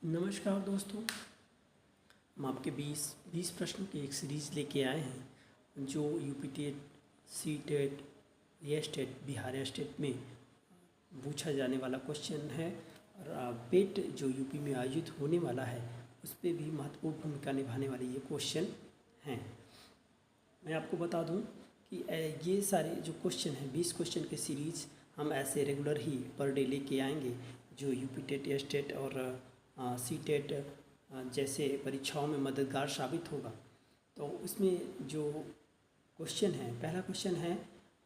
नमस्कार दोस्तों। हम आपके 20 प्रश्नों की एक सीरीज़ लेके आए हैं जो यूपी टेट, सी टेट, ये स्टेट, बिहार स्टेट में पूछा जाने वाला क्वेश्चन है। और पेट जो यूपी में आयोजित होने वाला है उस पर भी महत्वपूर्ण भूमिका निभाने वाले ये क्वेश्चन हैं। मैं आपको बता दूं कि ये सारे जो क्वेश्चन हैं 20 क्वेश्चन के सीरीज़ हम ऐसे रेगुलर ही पर डे लेके आएंगे जो यूपी टेट, ये स्टेट और सी टेट जैसे परीक्षाओं में मददगार साबित होगा। तो उसमें जो क्वेश्चन है, पहला क्वेश्चन है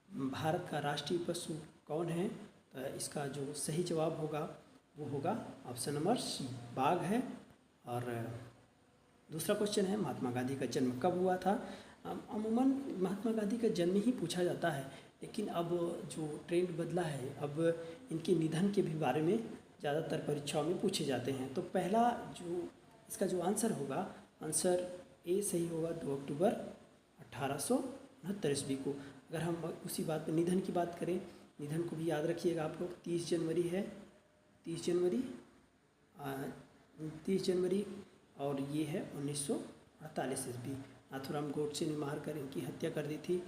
भारत का राष्ट्रीय पशु कौन है। तो इसका जो सही जवाब होगा वो होगा ऑप्शन नंबर सी, बाघ है। और दूसरा क्वेश्चन है महात्मा गांधी का जन्म कब हुआ था। अमूमन महात्मा गांधी का जन्म ही पूछा जाता है, लेकिन अब जो ट्रेंड बदला है, अब इनके निधन के भी बारे में ज़्यादातर परीक्षाओं में पूछे जाते हैं। तो पहला जो इसका जो आंसर होगा, आंसर ए सही होगा 2 अक्टूबर 1869 ईस्वी को। अगर हम उसी बात पर निधन की बात करें, निधन को भी याद रखिएगा आप लोग, 30 जनवरी है, 30 जनवरी और ये है 1948 ईस्वी। नाथूराम गोडसे ने मारकर इनकी हत्या कर दी थी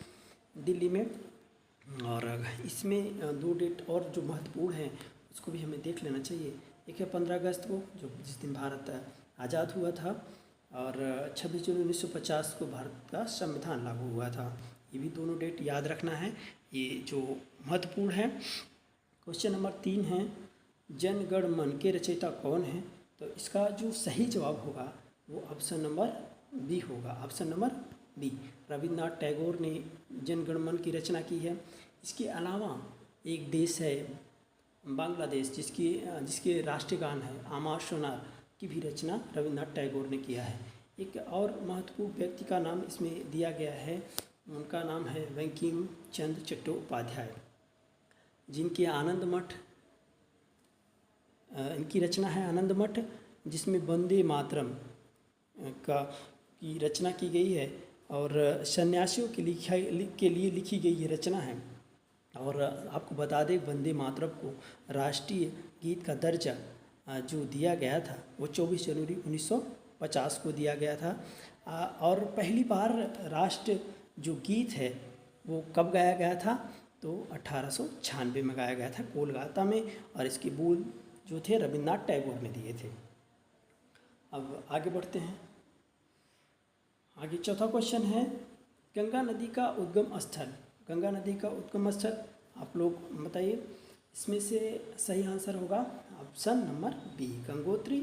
दिल्ली में। और इसमें 2 डेट और जो महत्वपूर्ण हैं उसको भी हमें देख लेना चाहिए। एक है 15 अगस्त को, जो जिस दिन भारत आज़ाद हुआ था, और 26 जनवरी 1950 को भारत का संविधान लागू हुआ था। ये भी दोनों डेट याद रखना है, ये जो महत्वपूर्ण है। क्वेश्चन नंबर 3 है जन गण मन के रचयिता कौन है। तो इसका जो सही जवाब होगा वो ऑप्शन नंबर बी होगा, option number B. Rabindranath Tagore ने जन गण मन की रचना की है। इसके अलावा एक देश है बांग्लादेश, जिसके राष्ट्रीय गान है आमार सोनार, की भी रचना रविन्द्रनाथ टैगोर ने किया है। एक और महत्वपूर्ण व्यक्ति का नाम इसमें दिया गया है, उनका नाम है बंकिम चंद्र चट्टोपाध्याय, जिनके आनंद मठ, इनकी रचना है आनंद मठ, जिसमें वंदे मातरम की रचना की गई है और सन्यासियों के लिए लिखी गई ये रचना है। और आपको बता दें, वंदे मातरम को राष्ट्रीय गीत का दर्जा जो दिया गया था वो 24 जनवरी 1950 को दिया गया था। और पहली बार राष्ट्र जो गीत है वो कब गाया गया था, तो 1896 में गाया गया था कोलकाता में, और इसके बोल जो थे रविन्द्रनाथ टैगोर ने दिए थे। अब आगे बढ़ते हैं। आगे चौथा क्वेश्चन है गंगा नदी का उद्गम स्थल। गंगा नदी का उद्गम स्थल आप लोग बताइए। इसमें से सही आंसर होगा ऑप्शन नंबर बी, गंगोत्री।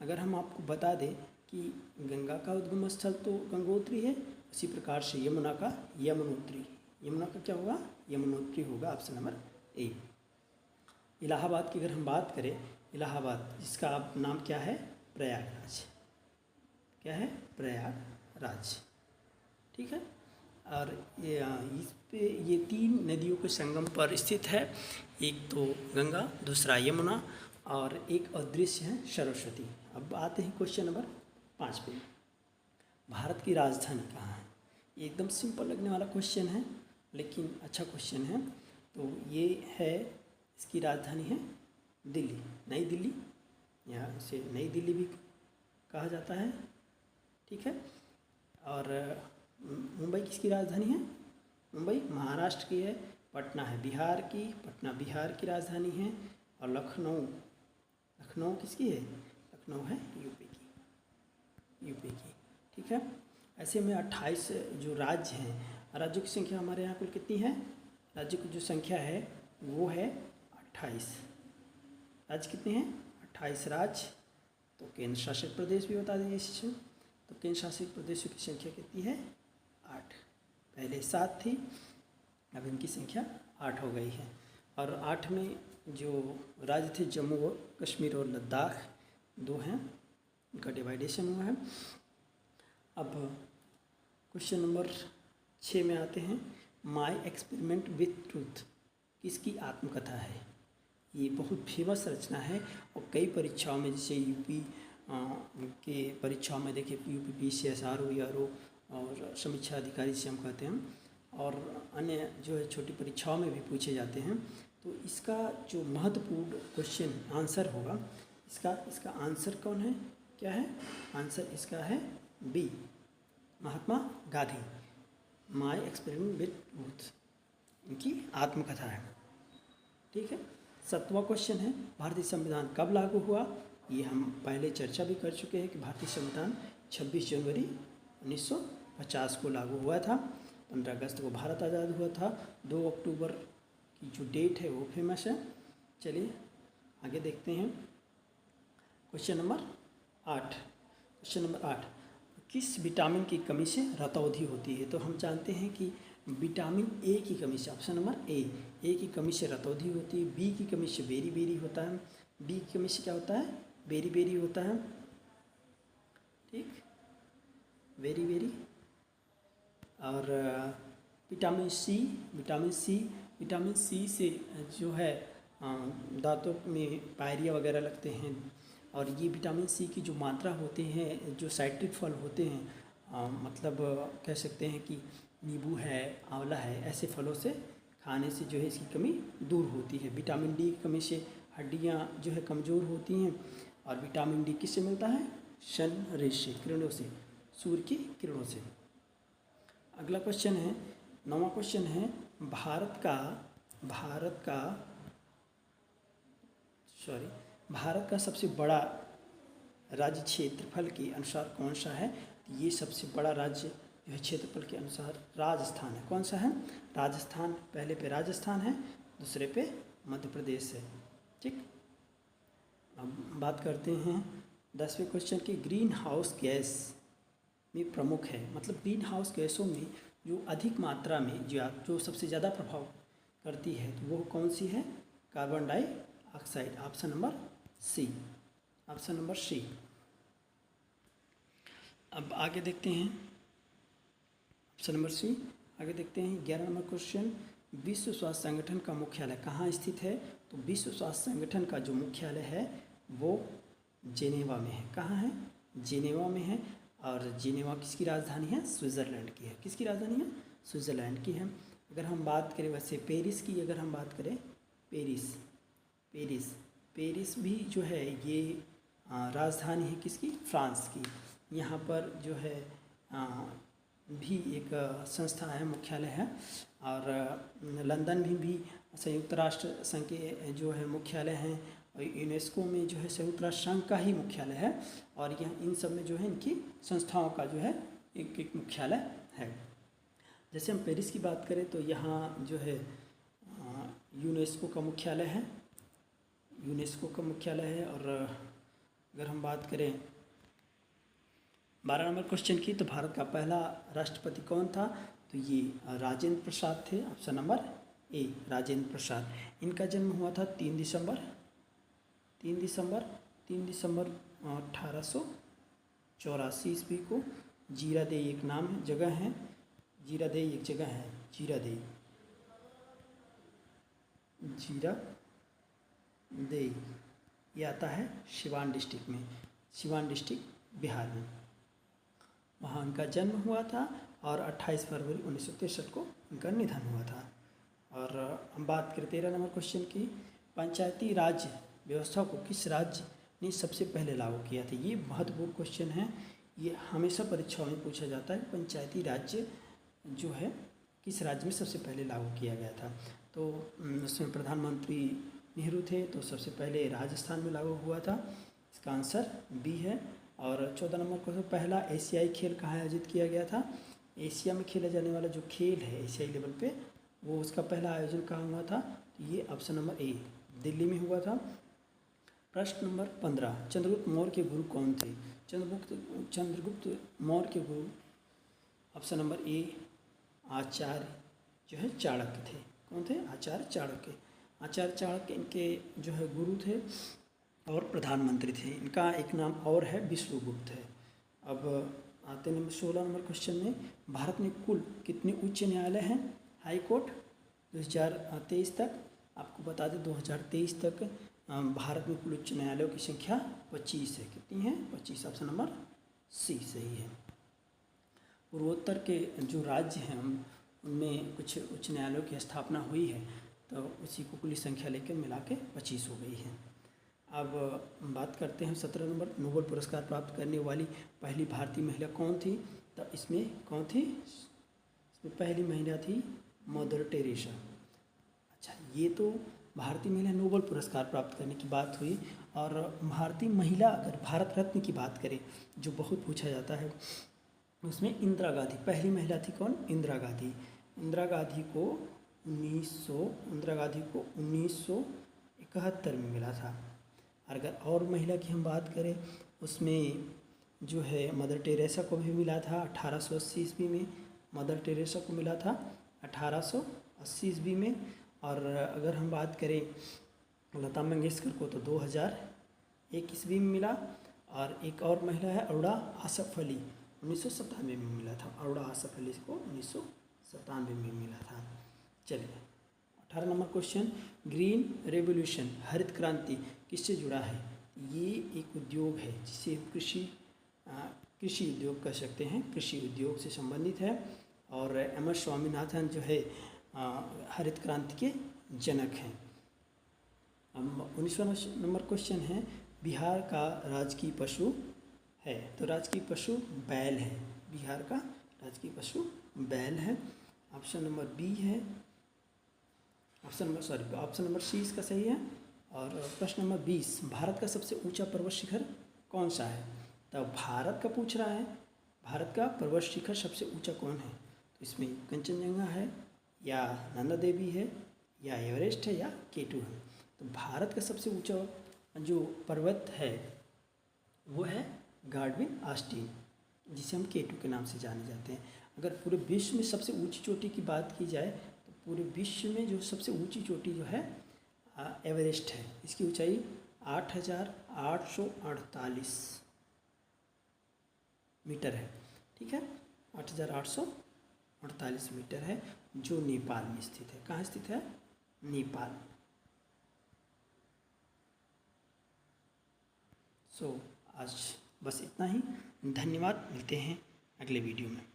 अगर हम आपको बता दें कि गंगा का उद्गम स्थल तो गंगोत्री है, उसी प्रकार से यमुना का यमुनोत्री। यमुना का क्या होगा, यमुनोत्री होगा, ऑप्शन नंबर ए। इलाहाबाद की अगर हम बात करें, इलाहाबाद जिसका नाम क्या है, प्रयागराज। क्या है, प्रयागराज, ठीक है। और इस पे ये 3 नदियों के संगम पर स्थित है। एक तो गंगा, दूसरा यमुना और एक अदृश्य है सरस्वती। अब आते हैं क्वेश्चन नंबर 5 पे। भारत की राजधानी कहाँ है। ये एकदम सिंपल लगने वाला क्वेश्चन है, लेकिन अच्छा क्वेश्चन है। तो ये है, इसकी राजधानी है दिल्ली, नई दिल्ली, या इसे नई दिल्ली भी कहा जाता है, ठीक है। और मुंबई किसकी राजधानी है, मुंबई महाराष्ट्र की है। पटना है बिहार की, पटना बिहार की राजधानी है। और लखनऊ किसकी है, लखनऊ है यूपी की, ठीक है। ऐसे में 28 जो राज्य हैं, राज्यों की संख्या हमारे यहाँ कुल कितनी है, राज्यों की जो संख्या है वो है 28। राज्य कितने हैं, 28 राज्य। तो केंद्र शासित प्रदेश भी बता दीजिए इससे। तो केंद्र शासित प्रदेशों की संख्या कितनी है, 8। पहले 7 थी, अब इनकी संख्या 8 हो गई है। और 8 में जो राज्य थे जम्मू और कश्मीर और लद्दाख 2 हैं, इनका डिवाइडेशन हुआ है। अब क्वेश्चन नंबर 6 में आते हैं। माई एक्सपेरिमेंट विथ ट्रूथ किसकी आत्मकथा है। ये बहुत फेमस रचना है और कई परीक्षाओं में, जैसे यूपी के परीक्षाओं में देखिए, यूपी PCS RO और समीक्षा अधिकारी से हम कहते हैं, और अन्य जो है छोटी परीक्षाओं में भी पूछे जाते हैं। तो इसका जो महत्वपूर्ण क्वेश्चन आंसर होगा इसका इसका आंसर कौन है, क्या है आंसर इसका है B, Mahatma Gandhi, my experiment with truth, इनकी आत्मकथा है। ठीक है। 7वां क्वेश्चन है, भारतीय संविधान कब लागू हुआ? ये हम पहले चर्चा भी कर चुके हैं कि भारतीय संविधान 26 जनवरी 1950 को लागू हुआ था। 15 अगस्त को भारत आज़ाद हुआ था। 2 अक्टूबर की जो डेट है वो फेमस है। चलिए आगे देखते हैं। Question number 8। क्वेश्चन नंबर 8, किस विटामिन की कमी से रतौंधी होती है? तो हम जानते हैं कि विटामिन ए की कमी से, ऑप्शन नंबर ए की कमी से रतौंधी होती है। बी की कमी से बेरी बेरी होता है। बी की कमी से क्या होता है? बेरी बेरी होता है। ठीक, बेरी बेरी। और विटामिन सी से जो है दांतों में पायरिया वगैरह लगते हैं। और ये विटामिन सी की जो मात्रा होती है, जो साइट्रिक फल होते हैं, मतलब कह सकते हैं कि नींबू है, आंवला है, ऐसे फलों से खाने से जो है इसकी कमी दूर होती है। विटामिन डी की कमी से हड्डियां जो है कमज़ोर होती हैं। और विटामिन डी किससे मिलता है? सन रेज से, किरणों से, सूर्य की किरणों से। अगला क्वेश्चन है, 9वां क्वेश्चन है, भारत का सबसे बड़ा राज्य क्षेत्रफल के अनुसार कौन सा है? ये सबसे बड़ा राज्य जो है क्षेत्रफल के अनुसार राजस्थान है। कौन सा है? राजस्थान। पहले पे राजस्थान है, दूसरे पे मध्य प्रदेश है। ठीक, अब बात करते हैं 10वें क्वेश्चन की। ग्रीन हाउस गैस में प्रमुख है, मतलब ग्रीन हाउस गैसों में जो अधिक मात्रा में जो सबसे ज़्यादा प्रभाव करती है तो वो कौन सी है? Carbon dioxide. Option number C, option number C. अब आगे देखते हैं, ऑप्शन नंबर सी। आगे देखते हैं 11 नंबर क्वेश्चन, विश्व स्वास्थ्य संगठन का मुख्यालय कहाँ स्थित है? तो विश्व स्वास्थ्य संगठन का जो मुख्यालय है वो जेनेवा में है। कहाँ है? जेनेवा में है। और जेनेवा किसकी राजधानी है? स्विट्ज़रलैंड की है। किसकी राजधानी है? स्विट्ज़रलैंड की है। अगर हम बात करें वैसे पेरिस की, अगर हम बात करें पेरिस भी जो है ये राजधानी है किसकी? फ्रांस की। यहाँ पर जो है भी एक संस्था है, मुख्यालय है। और लंदन में भी संयुक्त राष्ट्र संघ के जो है मुख्यालय हैं। और यूनेस्को में जो है संयुक्त राष्ट्र संघ का ही मुख्यालय है। और यह इन सब में जो है इनकी संस्थाओं का जो है एक मुख्यालय है। जैसे हम पेरिस की बात करें तो यहाँ जो है यूनेस्को का मुख्यालय है, और अगर हम बात करें 12 नंबर क्वेश्चन की, तो भारत का पहला राष्ट्रपति कौन था? तो ये राजेंद्र प्रसाद थे। Option number A, Rajendra Prasad. इनका जन्म हुआ था 3 दिसंबर 1884 ईस्वी को। जीरादेई एक नाम है, जगह है, जीरादेई एक जगह है, जीरादेई ये आता है सिवान डिस्ट्रिक्ट में, सिवान डिस्ट्रिक्ट बिहार में। वहाँ उनका जन्म हुआ था और 28 फरवरी 1963 को उनका निधन हुआ था। और हम बात करें 13 नंबर क्वेश्चन की, पंचायती राज व्यवस्था को किस राज्य ने सबसे पहले लागू किया था? ये महत्वपूर्ण क्वेश्चन है, ये हमेशा परीक्षाओं में पूछा जाता है। पंचायती राज्य जो है किस राज्य में सबसे पहले लागू किया गया था? तो उसमें प्रधानमंत्री नेहरू थे, तो सबसे पहले राजस्थान में लागू हुआ था। इसका आंसर बी है। और 14 नंबर क्वेश्चन, पहला एशियाई खेल कहाँ आयोजित किया गया था? एशिया में खेला जाने वाला जो खेल है एशियाई लेवल पे, वो उसका पहला आयोजन कहाँ हुआ था? तो ये ऑप्शन नंबर ए, दिल्ली में हुआ था। प्रश्न नंबर 15, चंद्रगुप्त मौर्य के गुरु कौन थे? चंद्रगुप्त मौर्य के गुरु ऑप्शन नंबर ए, आचार्य जो है चाणक्य थे। कौन थे? आचार्य चाणक्य। आचार्य चाणक्य इनके जो है गुरु थे और प्रधानमंत्री थे। इनका एक नाम और है, विष्णुगुप्त है। अब आते हैं 16 नंबर क्वेश्चन में, भारत में कुल कितने उच्च न्यायालय हैं? हाई कोर्ट 2023 तक, आपको बता दें 2023 तक भारत में कुल उच्च न्यायालयों की संख्या 25 है। कितनी है? 25। ऑप्शन नंबर सी सही है। पूर्वोत्तर के जो राज्य हैं उनमें कुछ उच्च न्यायालयों की स्थापना हुई है, तो उसी को कुल संख्या लेकर मिला के 25 हो गई है। अब बात करते हैं 17 नंबर, नोबेल पुरस्कार प्राप्त करने वाली पहली भारतीय महिला कौन थी? तो इसमें कौन थी? इसमें पहली महिला थी मदर टेरेसा। अच्छा, ये तो भारतीय महिला नोबेल पुरस्कार प्राप्त करने की बात हुई। और भारतीय महिला, अगर भारत रत्न की बात करें जो बहुत पूछा जाता है, उसमें इंदिरा गांधी पहली महिला थी। कौन? इंदिरा गांधी। इंदिरा गांधी को 1971 में मिला था। अगर और महिला की हम बात करें, उसमें जो है मदर टेरेसा को भी मिला था 1880 ईस्वी में। मदर टेरेसा को मिला था 1880 ईस्वी में। और अगर हम बात करें लता मंगेशकर को, तो 2001 ईस्वी में मिला। और एक और महिला है अरोड़ा आसफ अली, 1997 में मिला था। अरोड़ा आसफ अली को 1997 में मिला था। चलिए 18 नंबर क्वेश्चन, ग्रीन रेवोल्यूशन हरित क्रांति किससे जुड़ा है? ये एक उद्योग है जिसे कृषि उद्योग कह सकते हैं, कृषि उद्योग से संबंधित है। और एम एस स्वामीनाथन जो है हरित क्रांति के जनक हैं। अब 19वां नंबर क्वेश्चन है, बिहार का राजकीय पशु है? तो राजकीय पशु बैल है। बिहार का राजकीय पशु बैल है। ऑप्शन नंबर बी है, ऑप्शन नंबर सी इसका सही है। और प्रश्न नंबर 20, भारत का सबसे ऊंचा पर्वत शिखर कौन सा है? तो भारत का पूछ रहा है, भारत का पर्वत शिखर सबसे ऊंचा कौन है? तो इसमें कंचनजंगा है, या नंदा देवी है, या एवरेस्ट है, या केटू है। तो भारत का सबसे ऊंचा जो पर्वत है वो है गार्डविन आस्टीन, जिसे हम केटू के नाम से जाने जाते हैं। अगर पूरे विश्व में सबसे ऊंची चोटी की बात की जाए, तो पूरे विश्व में जो सबसे ऊंची चोटी जो है एवरेस्ट है। इसकी ऊंचाई 8,848 मीटर है। ठीक है, 8,848 मीटर है, जो नेपाल में स्थित है। कहाँ स्थित है? नेपाल। आज बस इतना ही। धन्यवाद, मिलते हैं अगले वीडियो में।